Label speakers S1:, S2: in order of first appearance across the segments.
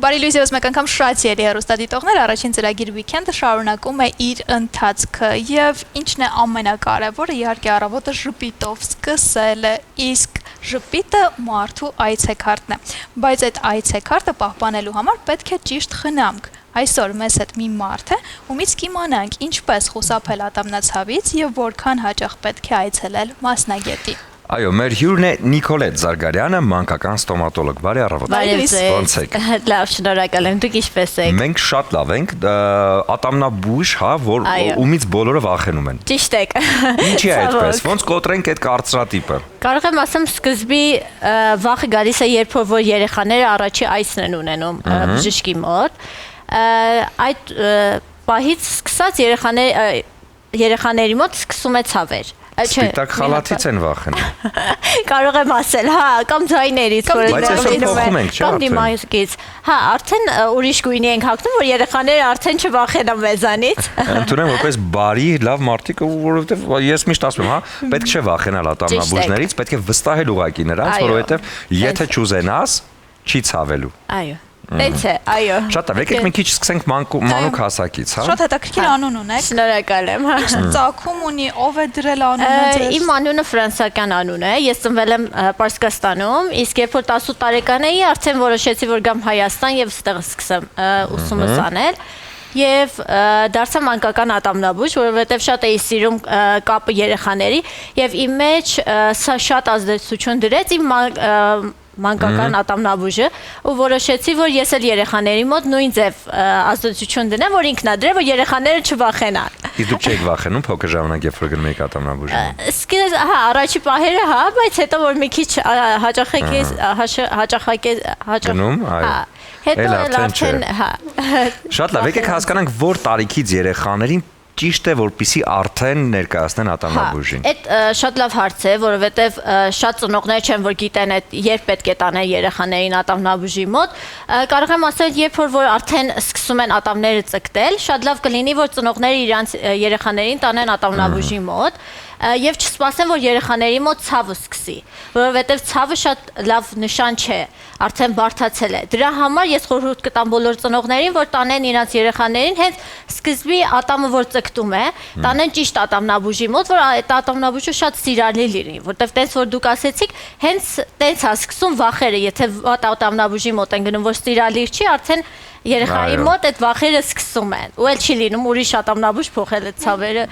S1: Բարի լույս ևս մեկ անգամ շատ ելի հեռուստադիտողներ, առաջին ծրագիր Weekend-ը շարունակում է իր ընթացքը եւ ինչն է ամենակարևորը, իհարկե առավոտը ժպիտով սկսելը, իսկ ժպիտը մարդու այցեքարտն է, բայց այդ այցեքարտը պահպանելու համար պետք է ճիշտ խնամք։ Այսօր մեզ հետ մի մարդ է, ումից կիմանանք ինչպես խուսափել ատամնացավից եւ որքան հաճախ պետք է այցելել մասնագետի։
S2: Այո, մեր հյուրն է Նիկոլետ Զարգարյանը, մանկական ստոմատոլոգ։ Բարի առավոտ։ Ոնց եք։
S3: Լավ, շնորհակալ եմ, դուք ինչպես եք։
S2: Մենք շատ լավ ենք, ատամնաբույժ, հա, որ ումից բոլորը վախենում են։
S3: Ճիշտ եք։
S2: Ինչի է այդպես։ Ոնց կոտրենք այդ կարծրատիպը։
S3: Կարող եմ ասեմ, սկզբի վախը գալիս է, երբ որ երեխաները առաջի այցն են ունենում բժշկի մոտ։ Այդ պահից սկսած երեխաների մոտ սկսում է ցավել։
S2: Սպիտակ խալաթից են վախենում։
S3: Կարող եմ ասել, հա, կամ ձայներից,
S2: կամ
S3: դիմացից։ Հա, արդեն ուրիշ գույնի ենք հագնում, որ երեխաները արդեն չվախենան մեզանից։
S2: Ընդունեմ որպես բարի, լավ մարդիկ, որովհետև ես միշտ ասում եմ, հա, պետք չէ վախենալ ատամնաբույժներից, պետք է վստահել ուղղակի նրանց, որովհետև եթե չուզենաս, չի ցավելու։
S3: Այո։ Տենց է, այո։
S2: Շատ լավ, եկեք մի քիչ սկսենք մանուկ հասակից, հա։
S1: Շատ հետաքրքիր անուն ունեք։
S3: Շնորհակալ եմ։
S1: Ծագում ունի, ով է դրել անունը։
S3: Իմ անունը ֆրանսիական անուն է։ Ես ծնվել եմ Պարսկաստանում, իսկ երբ որ 18 տարեկան էի, արդեն որոշեցի, որ գամ Հայաստան եւ ստեղ սկսեմ ուսումս անել։ Եվ դարձա մանկական ատամնաբույժ, որովհետև շատ էի սիրում կապը երեխաների եւ իմ մեջ սա շատ ազդեցություն դրեց իմ մանկական ատամնաբույժը ու որոշեցի, որ ես էլ երեխաների մոտ նույն ձև ազդեցություն դնեմ, որ ինքնադրեմ, որ երեխաները չվախենան։
S2: Իսկ դուք չեք վախենում փոքր ժամանակ, երբ որ գնում եք ատամնաբույժը։
S3: Սկիզբ, հա, առաջի պահերը, հա, բայց հետո որ մի քիչ
S2: գնում, այո։
S3: Հետո արդեն, հա։
S2: Շատ լավ, եկեք հասկանանք, որ տարիքից երեխաներին ճիշտ է, որպեսզի արդեն ներկայացնեն ատամնաբույժին։
S3: Այդ շատ լավ հարց է, որովհետև շատ ծնողներ չեն, որ գիտեն այդ երբ պետք է տանել երեխաներին ատամնաբույժի մոտ։ Կարող եմ ասել, երբ որ արդեն սկսում են ատամները ծկտել, շատ լավ կլինի, որ ծնողները իրանց երեխաներին տանեն ատամնաբույժի մոտ եւ չսպասեն, որ երեխաների մոտ ցավը սկսի, որովհետեւ ցավը շատ լավ նշան չէ, արդեն բարդացել է։ Դրա համար ես խորհուրդ կտամ բոլոր ծնողներին, որ տանեն իրենց երեխաներին հենց սկզբի ատամը որ ծկտում է, տանեն ճիշտ ատամնաբույժի մոտ, որ այդ ատամնաբույժը շատ սիրալի լինի, որտեվ տենց որ դուք ասեցիք, հենց տենց է սկսում վախերը, եթե ատամնաբույժի մոտ են գնում, որ սիրալի չի, արդեն երեխայի մոտ այդ վախերը սկսում են, ու էլ չի լինում ուրիշ ատամնաբույժ փոխել այդ ցավերը,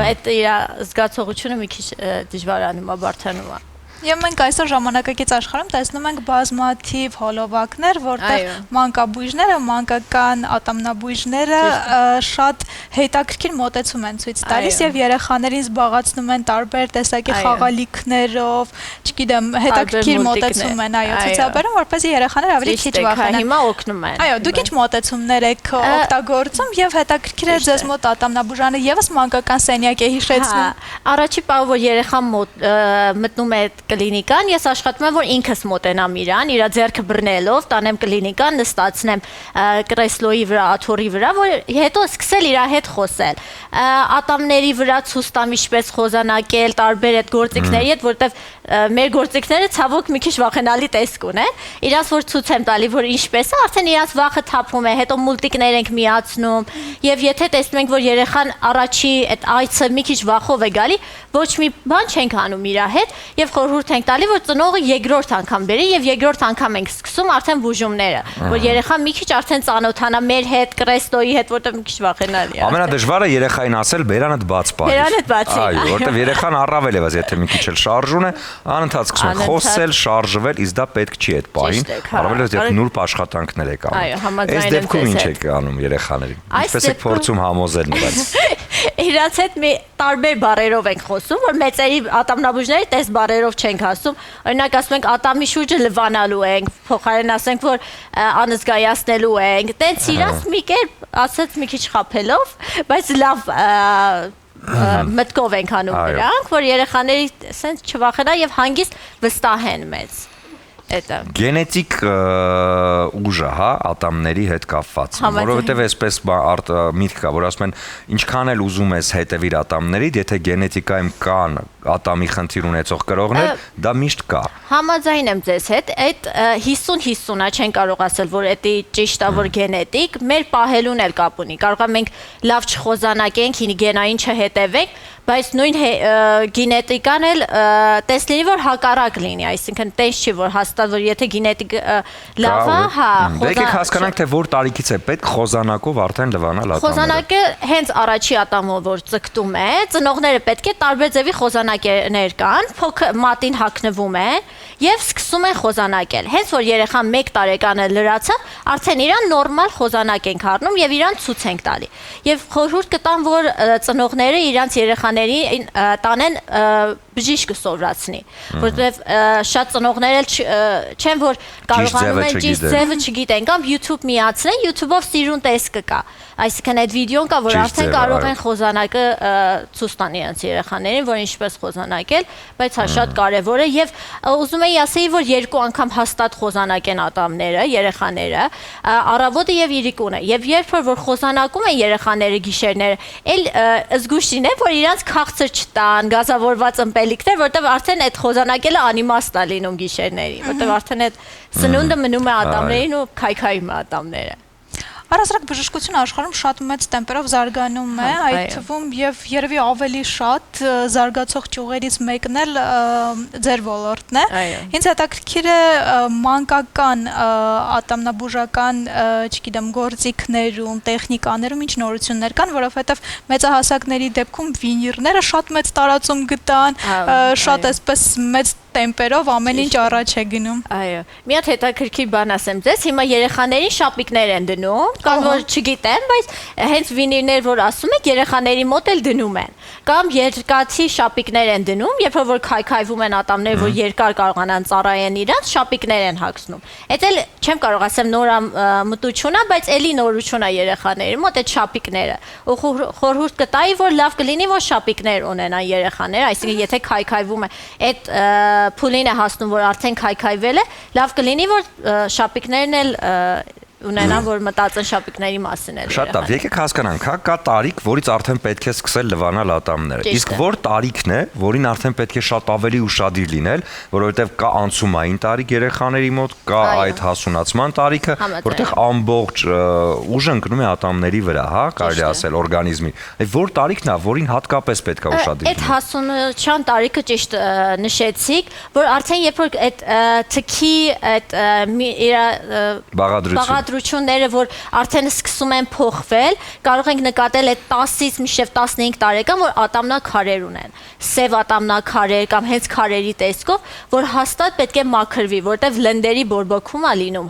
S3: այդ իր զգացողությունը մի քիչ դժվարանում է, բարդանում է։
S1: Եվ մենք այսօր ժամանակակից աշխարհում տեսնում ենք բազմաթիվ հոլովակներ, որտեղ մանկաբույժները, մանկական ատամնաբույժները շատ հետաքրքիր մոտեցում են ցույց տալիս եւ երեխաներին զբաղացնում են տարբեր տեսակի խաղալիքներով, չգիտեմ, հետաքրքիր մոտեցում են, այո, ցուցաբերում, որպեսզի երեխաները ավելի քիչ վախենան։
S3: Հիմա օգնում են։
S1: Այո, դուք ինչ մոտեցումներ եք օգտագործում եւ հետաքրքիր է ձեզ մոտ ատամնաբուժանը եւս մանկական սենյակ է հիշեցնում։
S3: Առաջի պահը որ երեխան մտնում է կլինիկան, ես աշխատում եմ, որ ինքս մոտենամ իրան, իր ձեռքը բռնելով, տանեմ կլինիկան, նստացնեմ կրեսլոյի վրա, աթոռի վրա, որ հետո սկսել իր հետ խոսել։ Ատամների վրա ցույց տամ ինչպես խոզանակել, տարբեր այդ գործիքների հետ, որտեվ մեր գործիքները ցավոք մի քիչ վախենալի տեսք ունեն։ Իրանց որ ցույց եմ տալի, որ ինչպես է, արդեն իրանց վախը թափում է, հետո մուլտիկներ ենք միացնում, եւ եթե տեսնում ենք, որ երեխան առաջի այդ այցը մի քիչ վախով է գալի, ոչ մի բան չենք անում իր հետ եւ խորհուրդ ենք տալի, որ ծնողը երկրորդ անգամ բերի եւ երկրորդ անգամ ենք սկսում արդեն բուժումները, որ երեխան մի քիչ արդեն ծանոթանա մեր հետ, կրեստոյի հետ, որտեղ մի քիչ վախենալի է։
S2: Ամենադժվարը երեխային ասել բերանդ բաց պահի։
S3: Բերանդ բացի։
S2: Այո, որտեղ երեխան առավել եւս եթե մի քիչ էլ շարժուն է, անընդհատ սկսում խոսել, շարժվել, իսկ դա պետք չի այդ պահին, առավել եթե նուրբ աշխատանքներ եք անում։
S3: Այո, համաձայն եմ։
S2: Այս դեպքում ինչ եք անում երեխաներին։ Ինչպես եք փորձում համոզել նրանց։
S3: Իրանց հետ մի տարբեր բառերով ենք խոսում, որ մեծերի ատամնաբույժների տես բառերով չենք ասում։ Օրինակ ասում ենք ատամի շուրջը լվանալու ենք, փոխարեն ասենք որ անզգայացնելու ենք։ Տենց իրանց մի կերպ ասած մի քիչ խափելով, բայց լավ մտքով ենք անում նրանք, որ երեխաների սենց չվախենա եւ հանգիստ վստահեն մեզ։
S2: Գենետիկ ուժը, հա, ատամների հետ կապված, որովհետև այսպես միտք կա, որ ասում են, ինչքան էլ ուզում ես հետևիր ատամներիդ, եթե գենետիկայում կան ատամի խնդիր ունեցող կրողներ, դա միշտ կա։
S3: Համաձայն եմ ձեզ հետ, այդ 50-50-ը չեն կարող ասել, որ դա ճիշտ է, որ գենետիկ, մեր պահելուն էլ կապ ունի։ Կարող է մենք լավ չխոզանակենք, գենային չհետևենք, բայց նույն գենետիկան էլ տես լինի, որ հակառակ լինի, այսինքն տես չի, որ հաստատ, որ եթե գենետիկ լավ է, հա,
S2: եկեք հասկանանք, թե որ տարիքից է պետք խոզանակով արդեն լվանալ ատամները։
S3: Խոզանակը հենց առաջի ատամով, որ ձգտում է, ծնողները պետք է տարբեր ձևի խոզանակներ կան, փոքր մատին հագնվում է եւ սկսում են խոզանակել։ Հենց որ երեխան 1 տարեկան է լրացավ, արդեն իրան նորմալ խոզանակ ենք առնում եւ իրան ցույց ենք տալի։ Եվ խորհուրդ կտամ, որ ծնողները իրանց երեխաներին տանեն բժիշկ սովորացնի, որովհետև շատ ծնողներ էլ չեն, որ կարողանում են ճիշտ ձևը չգիտեն, կամ YouTube միացնեն, YouTube-ով սիրուն տեսքը կա, այսինքն այդ վիդեոն կա, որ արդեն կարող են խոզանակը ցույց տան իրենց երեխաներին, որ ինչպես խոզանակել, բայց հա շատ կարևոր է եւ ուզում եի ասեի, որ 2 անգամ հաստատ խոզանակեն ատամները, երեխաները, առավոտը եւ իրիկունը, եւ երբ որ խոզանակում են երեխաները գիշերները, էլ զգուշին է, որ իրանց քաղցր չտան, գազավորված ըմպելիքներ, որտեղ արդեն այդ խոզանակելը անիմաստ է լինում գիշերների, որտեղ արդեն այդ սնունդը մնում է ատամներին ու քայքայում է ատամները։
S1: Առհասարակ բժշկությունը աշխարհում շատ մեծ տեմպերով զարգանում է, այդ թվում եւ երևի ավելի շատ զարգացող ճյուղերից մեկն էլ ձեր ոլորտն է։ Ինձ հետաքրքիր է մանկական ատամնաբուժական, չգիտեմ, գործիքներում, տեխնիկաներում ինչ նորություններ կան, որովհետեւ մեծահասակների դեպքում վինիրները շատ մեծ տարածում գտան, շատ այսպես մեծ տեմպերով ամեն ինչ առաջ է գնում։
S3: Այո։ Մի հատ հետաքրքիր բան ասեմ ձեզ, հիմա երեխաներին շապիկներ են դնում, կամ որ չգիտեմ, բայց հենց վինիրներ որ ասում եք, երեխաների մոտ էլ դնում են։ Կամ երկաթի շապիկներ են դնում, երբ որ քայքայվում են ատամները, որ երկար կարողանան ծառայեն իրանց, շապիկներ են հագցնում։ Այդ էլ չեմ կարող ասեմ նորամտություն է, բայց էլի նորություն է երեխաների մոտ այդ շապիկները։ Ու խորհուրդ կտայի, որ լավ կլինի, որ շապիկներ ունենան երեխաները, այսինքն եթե քայքայվում է, այդ փուլին է հասնում, որ արդեն քայքայվել է, լավ կլինի, որ շապիկներն էլ ունենան, որ մտածեն շապիկների մասին էլ։
S2: Շատ լավ, եկեք հասկանանք, հա, կա տարիք, որից արդեն պետք է սկսել լվանալ ատամները։ Իսկ որ տարիքն է, որին արդեն պետք է շատ ավելի ուշադիր լինել, որովհետև կա անցումային տարիք երեխաների մոտ, կա այդ հասունացման տարիքը, որտեղ ամբողջ ուժը ընկնում է ատամների վրա, հա, կարելի ասել օրգանիզմի։ Այդ որ տարիքն է, որին հատկապես պետք է ուշադիր լինել։
S3: Այդ հասունության տարիքը ճիշտ նշեցիք, որ արդեն երբ որ այդ թքի այդ դրությունները, որ արդեն սկսում են փոխվել, կարող ենք նկատել այդ 10-ից մինչև 15 տարեկան, որ ատամնաքարեր ունեն, սև ատամնաքարեր կամ հենց քարերի տեսքով, որ հաստատ պետք է մաքրվի, որտեղ լնդերի բորբոքում է լինում,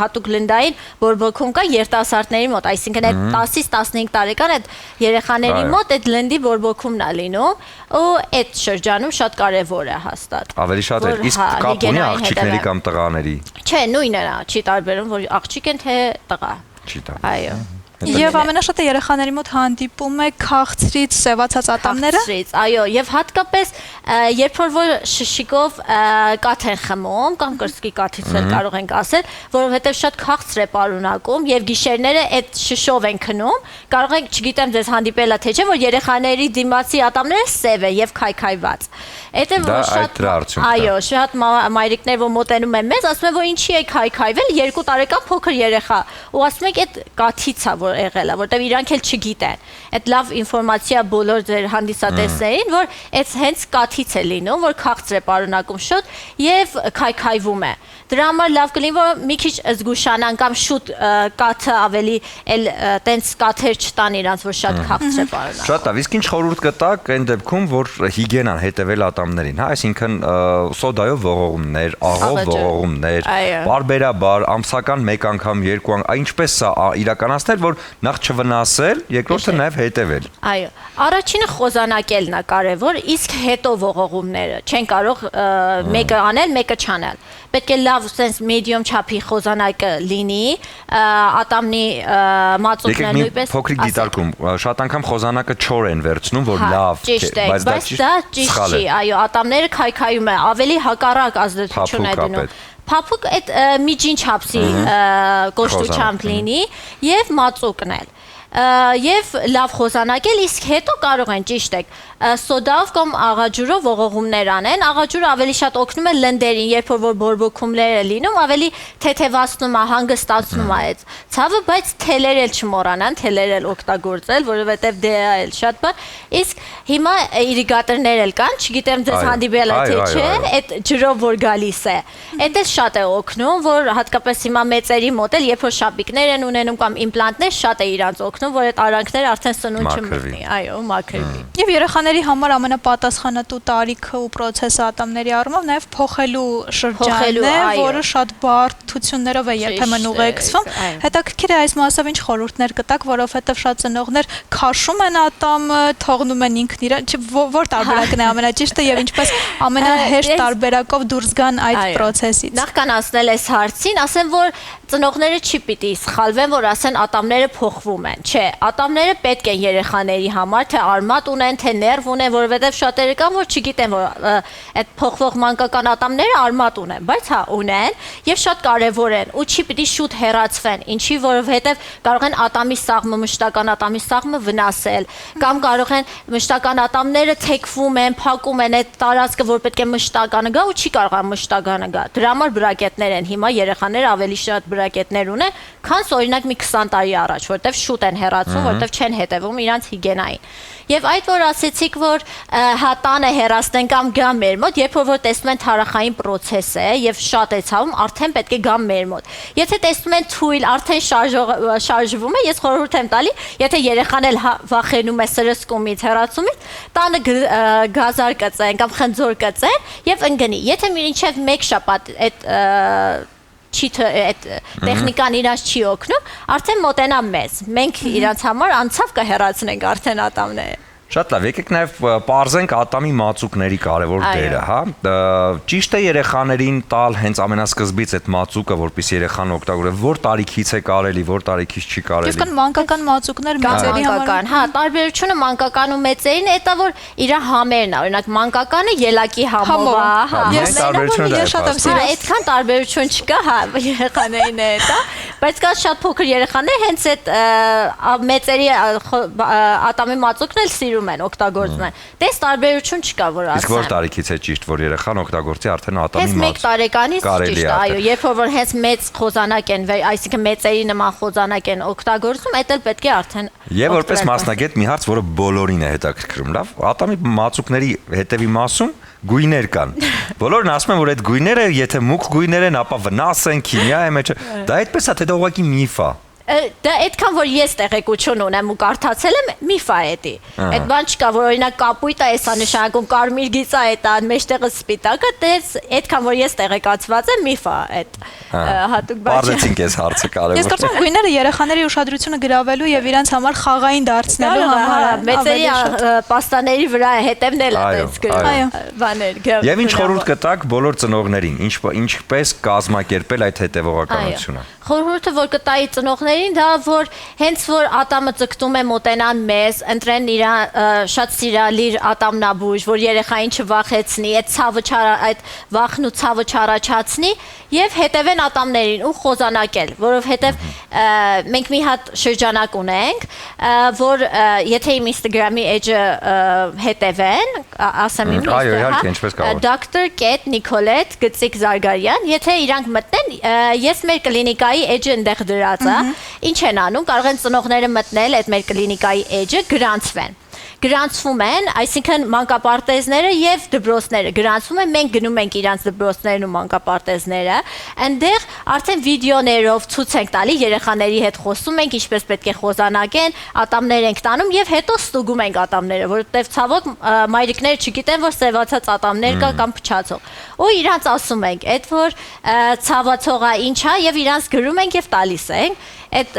S3: հատուկ լնդային բորբոքում կա երիտասարդների մոտ, այսինքն այդ 10-ից 15 տարեկան այդ երեխաների մոտ այդ լնդի բորբոքումն է լինում, ու այդ շրջանում շատ կարևոր է հաստատ։
S2: Ավելի շատ է, իսկ կապ ունի աղջիկների կամ տղաների։
S3: Չէ, նույնն է, չի տարբերում, որ աղջիկ են թե տղա։
S2: Չի տա։
S3: Այո։
S1: Եվ ամենաշատը երեխաների մոտ հանդիպում է քաղցրից սևացած ատամները։
S3: Քաղցրից, այո, եւ հատկապես երբ որ շշիկով կաթ են խմում կամ կրծքի կաթից էլ կարող ենք ասել, որովհետեւ շատ քաղցր է պարունակում եւ գիշերները այդ շշով են քնում, կարող ենք, չգիտեմ ձեզ հանդիպել է թե չէ, որ երեխաների դիմացի ատամները սև է եւ քայքայված։ Դա
S2: շատ
S3: այո, շատ մայրիկներ որ մոտենում են մեզ, ասում են, որ ինչի է քայքայվել 2 տարեկան փոքր երեխա, ու ասում եք այդ կաթից է որ եղել է, որտեղ իրանք էլ չգիտեն։ Այդ լավ ինֆորմացիա բոլոր ձեր հանդիսատեսներին, որ այդ հենց կաթից է լինում, որ քաղցր է պարունակում շուտ եւ քայքայվում է։ Դրա համար լավ կլինի, որ մի քիչ զգուշանան կամ շուտ կաթը ավելի էլ տենց կաթեր չտան իրանց, որ շատ քաղցր է պարունակում։
S2: Շատ լավ, իսկ ինչ խորհուրդ կտաք այն դեպքում, որ հիգիենան հետևել ատամներին, հա, այսինքն սոդայով ողողումներ, աղով ողողումներ, բարբերաբար, ամսական 1 անգամ, 2 անգամ, ինչպես սա իրականացնել, որ նախ չվնասել, երկրորդը նաև հետևել։
S3: Այո, առաջինը խոզանակելն է կարևոր, իսկ հետո ողողումները չեն կարող մեկը անել, մեկը չանել։ Պետք է լավ լավ sense medium չափի խոզանակը լինի, ատամնի մածուկն է նույնպես։
S2: Փոքրիկ դիտարկում, շատ անգամ խոզանակը չոր են վերցնում, որ լավ,
S3: բայց դա ճիշտ չի, այո, ատամները քայքայում է, ավելի հակառակ ազդեցություն է դնում։ Փափուկ այդ միջին չափսի կոշտությամբ լինի եւ մածուկն էլ։ Եվ լավ խոզանակել, իսկ հետո կարող են ճիշտ եք սոդայով կամ աղաջուրով ողողումներ անեն, աղաջուրը ավելի շատ օգնում է լնդերին, երբ որ բորբոքումներ է լինում, ավելի թեթևացնում է, հանգստացնում է այդ ցավը, բայց թելեր էլ չմոռանան, թելեր էլ օգտագործել, որովհետև դե էլ շատ բան, իսկ հիմա իրիգատորներ էլ կան, չգիտեմ ձեզ հանդիպել է թե չէ, այդ ջրով որ գալիս է, այդ էլ շատ է օգնում, որ հատկապես հիմա մեծերի մոտ էլ, երբ որ շապիկներ են ունենում կամ իմպլանտներ, շատ է իրանց օգնում, որ այդ արանքները արդեն սնունդ չմտնի, այո, մաքրվի։
S1: Եվ երեխաների համար ամենապատասխանատու տարիքը ու process-ը ատամների առումով նաև փոխելու շրջանն է, որը շատ բարդություններով է երբեմն ուղեկցվում։ Հետաքրքիր է այս մասով ինչ խորհուրդներ կտաք, որովհետև շատ ծնողներ քաշում են ատամը, թողնում են ինքն իրան, որ տարբերակն է ամենաճիշտը եւ ինչպես ամենահեշտ տարբերակով դուրս գան այդ process-ից։
S3: Նախքան ասնել այս հարցին, ասեմ, որ ծնողները չի պիտի սխալվեն, որ ասեն ատամները փոխվում են։ Չէ, ատամները պետք են երեխաների համար, թե արմատ ունեն, թե ներվ ունեն, որովհետև շատերը կան, որ չգիտեն, որ այդ փոխվող մանկական ատամները արմատ ունեն, բայց հա ունեն եւ շատ կարեւոր են ու չի պիտի շուտ հեռացվեն, ինչի որովհետև կարող են ատամի սաղմը, մշտական ատամի սաղմը վնասել, կամ կարող են մշտական ատամները թեքվում են, փակում են այդ տարածքը, որ պետք է մշտականը գա ու չի կարող մշտականը գա։ Դրա համար բրակետներ են հիմա երեխաները ավելի շատ բրակետներ ունեն, քան օրինակ մի 20 տարի առաջ, որտեվ շուտ են հեռացում, որտեվ չեն հետևում իրանց հիգիենային։ Եվ այդ որ ասեցիք, որ հա տանը հեռացնեն կամ գա մեր մոտ, երբ որ տեսնում են թարախային process է եւ շատ է ցավում, արդեն պետք է գա մեր մոտ։ Եթե տեսնում են թույլ, արդեն շարժվում է, ես խորհուրդ եմ տալի, եթե երեխան էլ վախենում է սրսկումից, հեռացումից, տանը գազար կծեն կամ խնձոր կծեն եւ ընկնի։ Եթե մինչեւ 1 շաբաթ այդ այդ տեխնիկան իրանց չի օգնում, արդեն մոտենա մեզ։ Մենք իրանց համար անցավ կհեռացնենք արդեն ատամները։
S2: Շատ լավ, եկեք նաև պարզենք ատամի մածուկների կարևոր դերը, հա։ Ճիշտ է երեխաներին տալ հենց ամենասկզբից այդ մածուկը, որպեսզի երեխան օգտագործի, որ տարիքից է կարելի, որ տարիքից չի կարելի։
S1: Իսկ մանկական մածուկներ մեծերի համար։
S3: Հա, տարբերությունը մանկական ու մեծերին է դա, որ իր համերն է, օրինակ մանկականը ելակի համով է,
S1: ես շատ եմ սիրում։
S3: Այդքան տարբերություն չկա, հա, երեխաներին է դա, բայց կա շատ փոքր երեխաներ հենց այդ մեծերի ատամի մածուկն էլ սիրում են, օգտագործում են։ Դες տարբերություն չկա, որ ասեմ։
S2: Իսկ որ տարիքից է ճիշտ, որ երեխան օգտագործի արդեն ատամի
S3: մածուկ։ Հենց 1 տարեկանից ճիշտ է, այո, երբ որ հենց մեծ խոզանակ են, այսինքն մեծերի նման խոզանակ են օգտագործում, այդ էլ պետք է արդեն։
S2: Եվ որպես մասնագետ մի հարց, որը բոլորին է հետաքրքրում, լավ, ատամի մածուկների հետևի մասում գույներ կան։ Բոլորն ասում են, որ այդ գույները, եթե մուգ գույներ են, ապա վնաս են, քիմիա է մեջը։ Դա այդպես է, թե դա ուղղակի միֆ է։
S3: Դա այդքան որ ես տեղեկություն ունեմ ու կարդացել եմ, միֆ է էդի։ Այդ բան չկա, որ օրինակ կապույտը էսա նշանակում, կարմիր գիծա է դա, մեջտեղը սպիտակը, դες այդքան որ ես տեղեկացված եմ, միֆ է այդ հատուկ բանը։
S2: Բարձեցինք այս հարցը կարևոր։
S1: Ես կարծում եմ գույները երեխաների ուշադրությունը գրավելու եւ իրանց համար խաղային դարձնելու համար
S3: մեծերի պաստաների վրա հետևն էլ այդպես գրում բաներ։
S2: Եվ ինչ խորհուրդ կտաք բոլոր ծնողներին, ինչպես կազմակերպել այդ հետևողականությունը։
S3: Խորհուրդը որ կտայի ծնողներին դա որ հենց որ ատամը ձգտում է մոտենան մեզ, ընտրեն իր շատ սիրալիր ատամնաբույժ, որ երեխային չվախեցնի, այդ ցավը այդ վախն ու ցավը չառաջացնի եւ հետևեն ատամներին ու խոզանակել, որովհետեւ մենք մի հատ շրջանակ ունենք, որ եթե իմ Instagram-ի էջը հետևեն, ասեմ իմ
S2: Instagram-ը,
S3: Dr. Nicolette Գծիկ Զարգարյան, եթե իրանք մտնեն, ես մեր կլինիկայի էջը այնտեղ դրած է, ինչ են անում, կարող են ծնողները մտնել այդ մեր կլինիկայի էջը, գրանցվում են, այսինքն մանկապարտեզները եւ դպրոցները գրանցվում են, մենք գնում ենք իրանց դպրոցներն ու մանկապարտեզները, այնտեղ արդեն վիդեոներով ցույց ենք տալի, երեխաների հետ խոսում ենք, ինչպես պետք է խոզանակեն, ատամներ ենք տանում եւ հետո ստուգում ենք ատամները, որովհետեւ ցավոք մայրիկները չգիտեն, որ սևացած ատամներ կա կամ փչացող։ Ու իրանց ասում ենք, այդ որ ցավացողա ինչ է եւ իրանց գրում ենք եւ տալիս ենք։ Այդ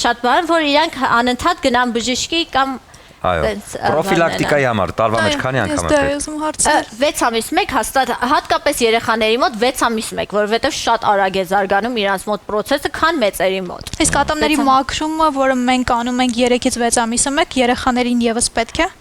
S3: շատ բան, որ իրանք անընդհատ գնան բժշկի կամ
S2: Այո։ Պրոֆիլակտիկայի համար տարվա մեջ քանի անգամ է պետք։
S1: Ուզում հարցնել։
S3: 6 ամիս մեկ հաստատ հատկապես երեխաների մոտ 6 ամիս մեկ, որովհետև շատ արագ է զարգանում իրանց մոտ process-ը, քան մեծերի մոտ։
S1: Իսկ ատամների մաքրումը, որը մենք անում ենք 3-ից 6 ամիսը մեկ, երեխաներին եւս պետք է։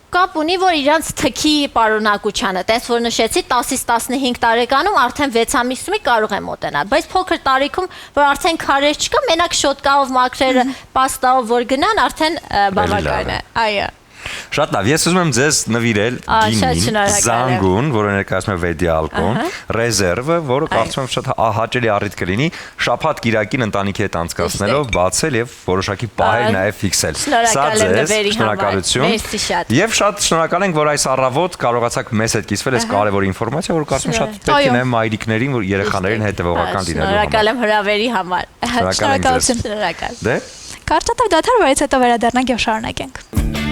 S3: Կապ ունի, որ իրանց թքի պարունակությանը, տես որ նշեցի 10-ից 15 տարեկանում արդեն 6 ամիսում կարող է մոտենալ, բայց փոքր տարիքում, որ արդեն քարեր չկա, մենակ շոտկայով մաքրելը, պաստայով որ գնան, արդեն բավական է։ Այո։
S2: Շատ լավ, ես ուզում եմ ձեզ նվիրել գինին, զանգուն, որը ներկայացնում է Վեդիալկոն, ռեզերվը, որը կարծում եմ շատ հաճելի առիթ կլինի շաբաթ կիրակին ընտանիքի հետ անցկացնելով, բացել եւ որոշակի պահեր նաեւ ֆիքսել։ Սա ձեզ շնորհակալություն։ Եվ շատ շնորհակալ ենք, որ այս առավոտ կարողացաք մեզ հետ կիսվել այս կարևոր ինֆորմացիա, որ կարծում եմ շատ պետք է նաեւ մայրիկներին, որ երեխաներին հետեւողական լինելու համար։
S3: Շնորհակալ եմ հրավերի համար։
S2: Շնորհակալ ենք ձեզ։
S3: Շնորհակալ։
S2: Դե
S1: Կարճատև դադար, բայց հետո վերադառնանք եւ շարունակենք։